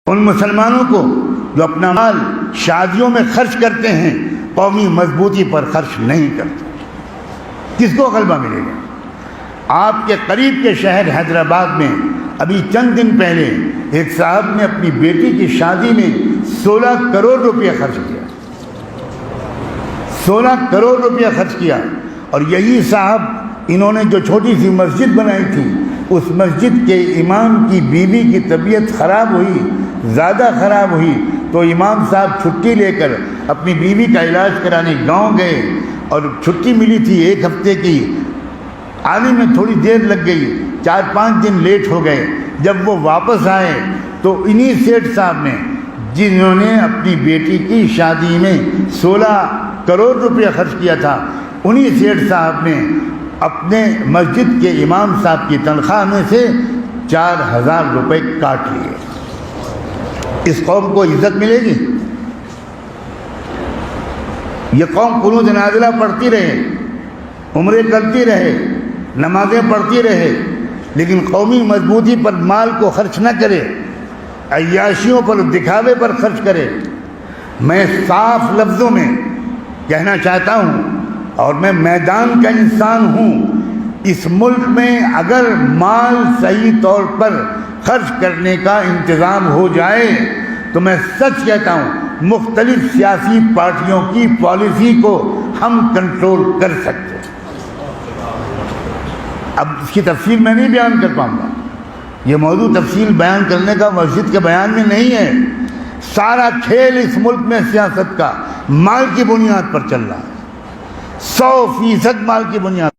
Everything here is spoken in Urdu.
ان مسلمانوں کو جو اپنا مال شادیوں میں خرچ کرتے ہیں قومی مضبوطی پر خرچ نہیں کرتے، کس کو غلبہ ملے گا؟ آپ کے قریب کے شہر حیدرآباد میں ابھی چند دن پہلے ایک صاحب نے اپنی بیٹی کی شادی میں 16 کروڑ روپیہ خرچ کیا، 16 کروڑ روپیہ خرچ کیا۔ اور یہی صاحب انہوں نے جو چھوٹی سی مسجد بنائی تھی، اس مسجد کے امام کی بیوی کی طبیعت خراب ہوئی، زیادہ خراب ہوئی، تو امام صاحب چھٹی لے کر اپنی بیوی کا علاج کرانے گاؤں گئے، اور چھٹی ملی تھی 1 ہفتے کی، آنے میں تھوڑی دیر لگ گئی، 4-5 دن لیٹ ہو گئے۔ جب وہ واپس آئے تو انہی سیٹھ صاحب نے، جنہوں نے اپنی بیٹی کی شادی میں 16 کروڑ روپیہ خرچ کیا تھا، انہی سیٹھ صاحب نے اپنے مسجد کے امام صاحب کی تنخواہ میں سے 4000 روپے کاٹ لیے۔ اس قوم کو عزت ملے گی؟ یہ قوم قنوت نازلہ پڑھتی رہے، عمرے کرتی رہے، نمازیں پڑھتی رہے، لیکن قومی مضبوطی پر مال کو خرچ نہ کرے، عیاشیوں پر، دکھاوے پر خرچ کرے۔ میں صاف لفظوں میں کہنا چاہتا ہوں، اور میں میدان کا انسان ہوں، اس ملک میں اگر مال صحیح طور پر خرچ کرنے کا انتظام ہو جائے تو میں سچ کہتا ہوں مختلف سیاسی پارٹیوں کی پالیسی کو ہم کنٹرول کر سکتے ہیں۔ اب اس کی تفصیل میں نہیں بیان کر پاؤں گا، یہ موضوع تفصیل بیان کرنے کا مسجد کے بیان میں نہیں ہے۔ سارا کھیل اس ملک میں سیاست کا مال کی بنیاد پر چل رہا ہے، 100% مال کی بنیاد